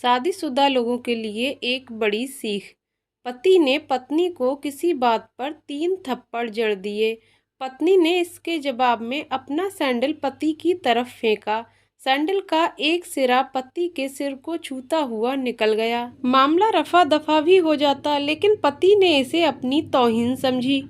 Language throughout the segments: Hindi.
शादीशुदा लोगों के लिए एक बड़ी सीख। पति ने पत्नी को किसी बात पर 3 थप्पड़ जड़ दिए। पत्नी ने इसके जवाब में अपना सैंडल पति की तरफ फेंका। सैंडल का एक सिरा पति के सिर को छूता हुआ निकल गया। मामला रफा दफा भी हो जाता, लेकिन पति ने इसे अपनी तौहीन समझी।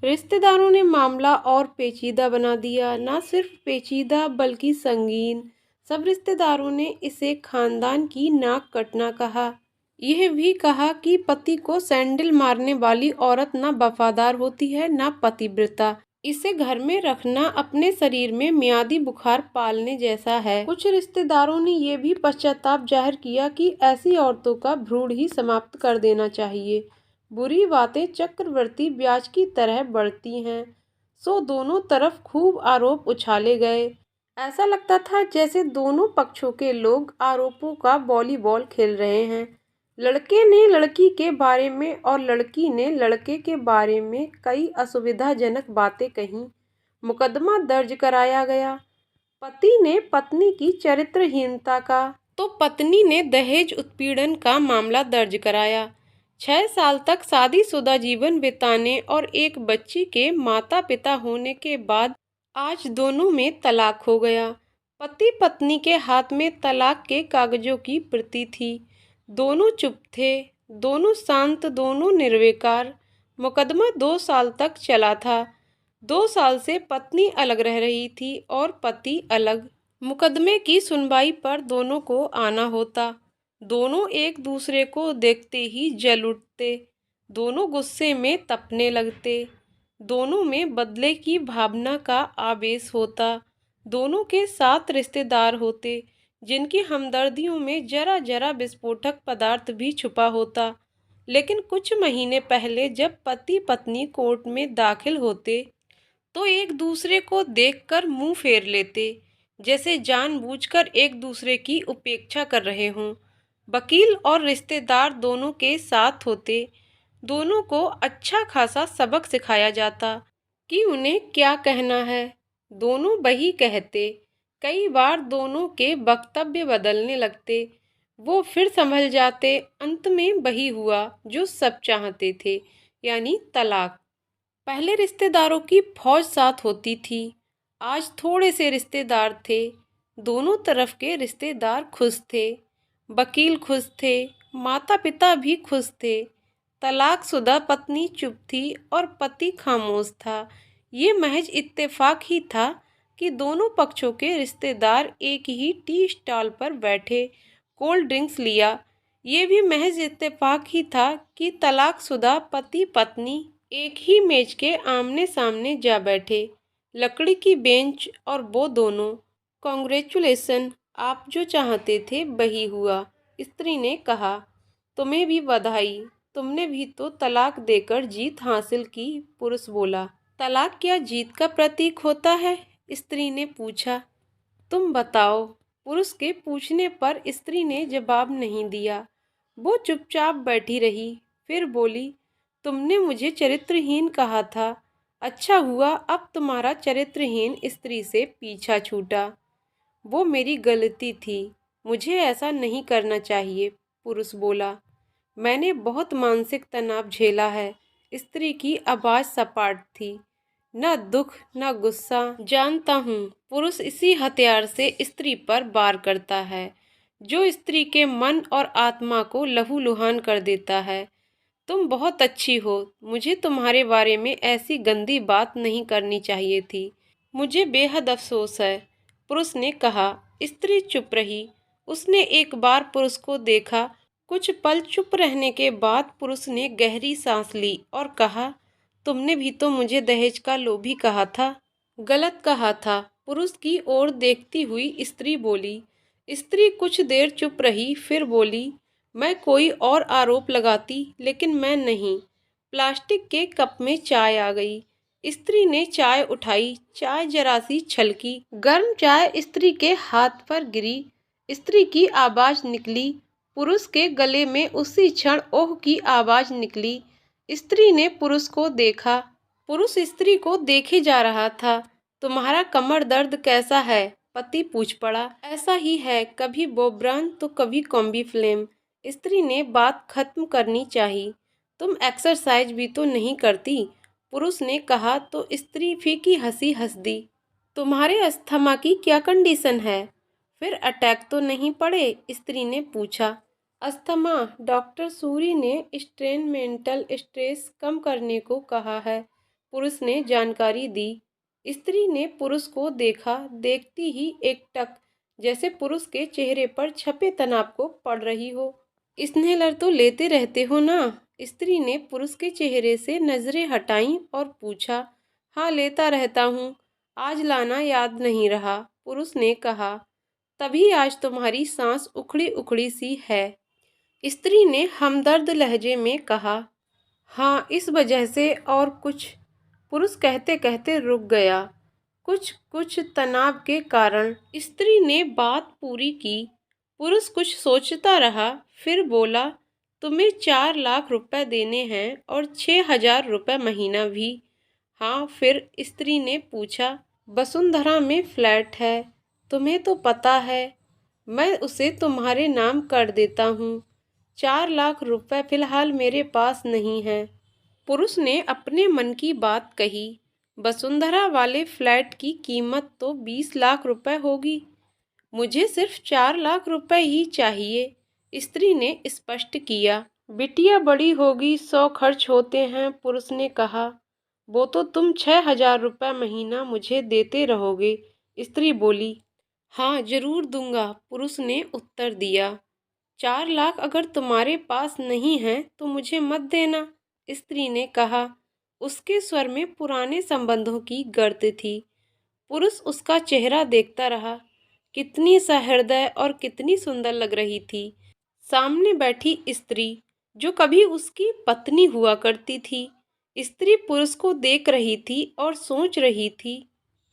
रिश्तेदारों ने मामला और पेचीदा बना दिया। न सिर्फ पेचीदा बल्कि संगीन। सब रिश्तेदारों ने इसे खानदान की नाक कटना कहा। यह भी कहा कि पति को सैंडल मारने वाली औरत न वफादार होती है, न पतिव्रता। इसे घर में रखना अपने शरीर में मियादी बुखार पालने जैसा है। कुछ रिश्तेदारों ने यह भी पश्चाताप जाहिर किया कि ऐसी औरतों का भ्रूण ही समाप्त कर देना चाहिए। बुरी बातें चक्रवर्ती ब्याज की तरह बढ़ती हैं। सो दोनों तरफ खूब आरोप उछाले गए। ऐसा लगता था जैसे दोनों पक्षों के लोग आरोपों का वॉलीबॉल खेल रहे हैं। लड़के ने लड़की के बारे में और लड़की ने लड़के के बारे में कई असुविधाजनक बातें कहीं। मुकदमा दर्ज कराया गया। पति ने पत्नी की चरित्रहीनता का, तो पत्नी ने दहेज उत्पीड़न का मामला दर्ज कराया। 6 साल तक शादीशुदा जीवन बिताने और एक बच्ची के माता पिता होने के बाद आज दोनों में तलाक हो गया। पति पत्नी के हाथ में तलाक के कागजों की प्रति थी। दोनों चुप थे, दोनों शांत, दोनों निर्विकार। मुकदमा 2 साल तक चला था। 2 साल से पत्नी अलग रह रही थी और पति अलग। मुकदमे की सुनवाई पर दोनों को आना होता। दोनों एक दूसरे को देखते ही जल उठते। दोनों गुस्से में तपने लगते। दोनों में बदले की भावना का आवेश होता। दोनों के 7 रिश्तेदार होते, जिनकी हमदर्दियों में जरा जरा विस्फोटक पदार्थ भी छुपा होता। लेकिन कुछ महीने पहले जब पति पत्नी कोर्ट में दाखिल होते तो एक दूसरे को देखकर मुंह फेर लेते, जैसे जानबूझकर एक दूसरे की उपेक्षा कर रहे हों। वकील और रिश्तेदार दोनों के साथ होते। दोनों को अच्छा खासा सबक सिखाया जाता कि उन्हें क्या कहना है। दोनों वही कहते। कई बार दोनों के वक्तव्य बदलने लगते। वो फिर संभल जाते। अंत में वही हुआ जो सब चाहते थे, यानी तलाक। पहले रिश्तेदारों की फौज साथ होती थी। आज थोड़े से रिश्तेदार थे। दोनों तरफ के रिश्तेदार खुश थे। वकील खुश थे, माता पिता भी खुश थे। तलाकशुदा पत्नी चुप थी और पति खामोश था। ये महज इत्तेफाक ही था कि दोनों पक्षों के रिश्तेदार एक ही टी स्टॉल पर बैठे कोल्ड ड्रिंक्स लिया। ये भी महज इत्तेफाक ही था कि तलाकशुदा पति पत्नी एक ही मेज के आमने सामने जा बैठे। लकड़ी की बेंच और वो दोनों। कॉन्ग्रेचुलेसन, आप जो चाहते थे वही हुआ, स्त्री ने कहा। तुम्हें भी बधाई, तुमने भी तो तलाक देकर जीत हासिल की, पुरुष बोला। तलाक क्या जीत का प्रतीक होता है? स्त्री ने पूछा। तुम बताओ। पुरुष के पूछने पर स्त्री ने जवाब नहीं दिया। वो चुपचाप बैठी रही। फिर बोली, तुमने मुझे चरित्रहीन कहा था। अच्छा हुआ अब तुम्हारा चरित्रहीन स्त्री से पीछा छूटा। वो मेरी गलती थी, मुझे ऐसा नहीं करना चाहिए, पुरुष बोला। मैंने बहुत मानसिक तनाव झेला है। स्त्री की आवाज़ सपाट थी। न दुख न गुस्सा। जानता हूँ, पुरुष इसी हथियार से स्त्री पर वार करता है, जो स्त्री के मन और आत्मा को लहूलुहान कर देता है। तुम बहुत अच्छी हो। मुझे तुम्हारे बारे में ऐसी गंदी बात नहीं करनी चाहिए थी। मुझे बेहद अफसोस है, पुरुष ने कहा। स्त्री चुप रही। उसने एक बार पुरुष को देखा। कुछ पल चुप रहने के बाद पुरुष ने गहरी सांस ली और कहा, तुमने भी तो मुझे दहेज का लोभी कहा था। गलत कहा था, पुरुष की ओर देखती हुई स्त्री बोली। स्त्री कुछ देर चुप रही, फिर बोली, मैं कोई और आरोप लगाती, लेकिन मैं नहीं। प्लास्टिक के कप में चाय आ गई। स्त्री ने चाय उठाई। चाय जरा सी छलकी। गर्म चाय स्त्री के हाथ पर गिरी। स्त्री की आवाज निकली। पुरुष के गले में उसी क्षण ओह की आवाज निकली। स्त्री ने पुरुष को देखा। पुरुष स्त्री को देखे जा रहा था। तुम्हारा कमर दर्द कैसा है? पति पूछ पड़ा। ऐसा ही है, कभी बोब्रान तो कभी कॉम्बी फ्लेम। स्त्री ने बात खत्म करनी चाहिए। तुम एक्सरसाइज भी तो नहीं करती, पुरुष ने कहा तो स्त्री फीकी हंसी हंस दी। तुम्हारे अस्थमा की क्या कंडीशन है? फिर अटैक तो नहीं पड़े? स्त्री ने पूछा। अस्थमा, डॉक्टर सूरी ने स्ट्रेन मेंटल स्ट्रेस कम करने को कहा है, पुरुष ने जानकारी दी। स्त्री ने पुरुष को देखा, देखती ही एकटक, जैसे पुरुष के चेहरे पर छपे तनाव को पढ़ रही हो। स्नेहलर तो लेते रहते हो ना? स्त्री ने पुरुष के चेहरे से नजरें हटाईं और पूछा। हाँ, लेता रहता हूँ, आज लाना याद नहीं रहा, पुरुष ने कहा। तभी आज तुम्हारी सांस उखड़ी उखड़ी सी है, स्त्री ने हमदर्द लहजे में कहा। हाँ, इस वजह से और कुछ, पुरुष कहते कहते रुक गया। कुछ कुछ तनाव के कारण, स्त्री ने बात पूरी की। पुरुष कुछ सोचता रहा, फिर बोला, तुम्हें 4 लाख रुपए देने हैं और 6,000 रुपये महीना भी। हाँ, फिर स्त्री ने पूछा। वसुंधरा में फ्लैट है, तुम्हें तो पता है, मैं उसे तुम्हारे नाम कर देता हूँ। 4 लाख रुपए फिलहाल मेरे पास नहीं है, पुरुष ने अपने मन की बात कही। वसुंधरा वाले फ्लैट की कीमत तो 20 लाख रुपए होगी, मुझे सिर्फ 4 लाख रुपए ही चाहिए, स्त्री ने स्पष्ट किया। बिटिया बड़ी होगी, 100 खर्च होते हैं, पुरुष ने कहा। वो तो तुम 6,000 रुपये महीना मुझे देते रहोगे, स्त्री बोली। हाँ, जरूर दूंगा, पुरुष ने उत्तर दिया। 4 लाख अगर तुम्हारे पास नहीं है तो मुझे मत देना, स्त्री ने कहा। उसके स्वर में पुराने संबंधों की गर्द थी। पुरुष उसका चेहरा देखता रहा। कितनी सहृदय और कितनी सुंदर लग रही थी। सामने बैठी स्त्री, जो कभी उसकी पत्नी हुआ करती थी। स्त्री पुरुष को देख रही थी और सोच रही थी,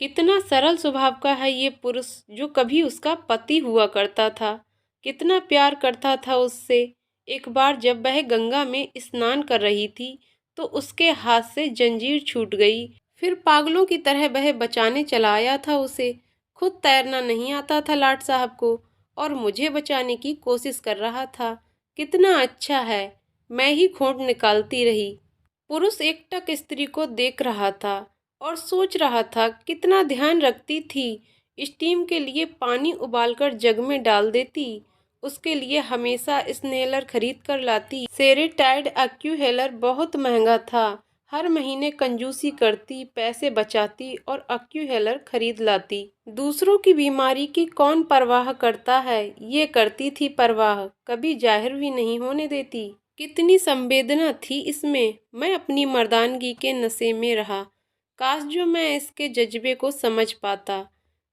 कितना सरल स्वभाव का है ये पुरुष, जो कभी उसका पति हुआ करता था। कितना प्यार करता था उससे। एक बार जब वह गंगा में स्नान कर रही थी तो उसके हाथ से जंजीर छूट गई। फिर पागलों की तरह वह बचाने चला आया था उसे। खुद तैरना नहीं आता था लाट साहब को, और मुझे बचाने की कोशिश कर रहा था। कितना अच्छा है, मैं ही खोट निकालती रही। पुरुष एकटक स्त्री को देख रहा था और सोच रहा था, कितना ध्यान रखती थी। स्टीम के लिए पानी उबालकर जग में डाल देती, उसके लिए हमेशा स्नेलर खरीद कर लाती। सेरेटाइड एक्यूहेलर बहुत महंगा था। हर महीने कंजूसी करती, पैसे बचाती और एक्यूहेलर खरीद लाती। दूसरों की बीमारी की कौन परवाह करता है, ये करती थी परवाह, कभी जाहिर भी नहीं होने देती। कितनी संवेदना थी इसमें। मैं अपनी मर्दानगी के नशे में रहा। काश जो मैं इसके जज्बे को समझ पाता।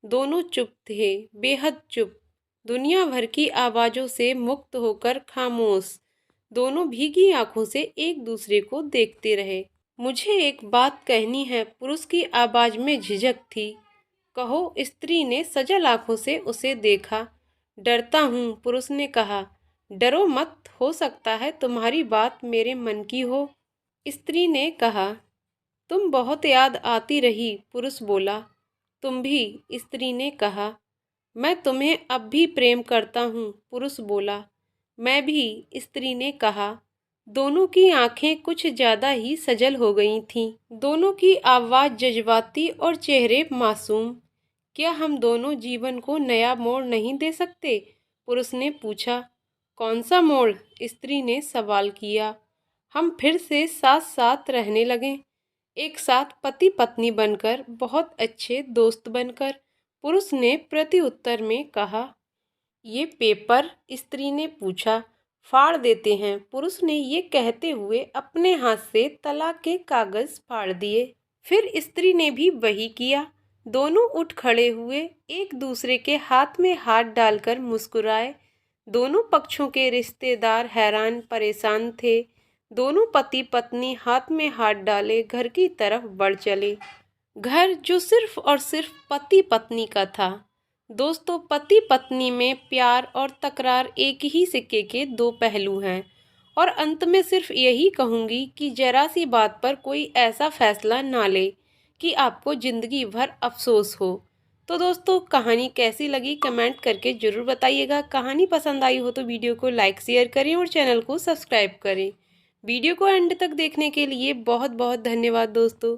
दोनों चुप थे, बेहद चुप, दुनिया भर की आवाज़ों से मुक्त होकर खामोश। दोनों भीगी आंखों से एक दूसरे को देखते रहे। मुझे एक बात कहनी है, पुरुष की आवाज़ में झिझक थी। कहो, स्त्री ने सजल आंखों से उसे देखा। डरता हूँ, पुरुष ने कहा। डरो मत, हो सकता है तुम्हारी बात मेरे मन की हो, स्त्री ने कहा। तुम बहुत याद आती रही, पुरुष बोला। तुम भी, स्त्री ने कहा। मैं तुम्हें अब भी प्रेम करता हूँ, पुरुष बोला। मैं भी, स्त्री ने कहा। दोनों की आंखें कुछ ज़्यादा ही सजल हो गई थीं। दोनों की आवाज़ जज्बाती और चेहरे मासूम। क्या हम दोनों जीवन को नया मोड़ नहीं दे सकते, पुरुष ने पूछा। कौन सा मोड़, स्त्री ने सवाल किया। हम फिर से साथ साथ रहने लगें, एक साथ पति पत्नी बनकर, बहुत अच्छे दोस्त बनकर, पुरुष ने प्रति उत्तर में कहा। ये पेपर, स्त्री ने पूछा। फाड़ देते हैं, पुरुष ने ये कहते हुए अपने हाथ से तलाक के कागज फाड़ दिए। फिर स्त्री ने भी वही किया। दोनों उठ खड़े हुए, एक दूसरे के हाथ में हाथ डालकर मुस्कुराए। दोनों पक्षों के रिश्तेदार हैरान परेशान थे। दोनों पति पत्नी हाथ में हाथ डाले घर की तरफ बढ़ चले। घर जो सिर्फ और सिर्फ पति पत्नी का था। दोस्तों, पति पत्नी में प्यार और तकरार एक ही सिक्के के दो पहलू हैं। और अंत में सिर्फ यही कहूँगी कि जरा सी बात पर कोई ऐसा फैसला ना ले कि आपको ज़िंदगी भर अफसोस हो। तो दोस्तों कहानी कैसी लगी कमेंट करके ज़रूर बताइएगा। कहानी पसंद आई हो तो वीडियो को लाइक शेयर करें और चैनल को सब्सक्राइब करें। वीडियो को एंड तक देखने के लिए बहुत बहुत धन्यवाद दोस्तों।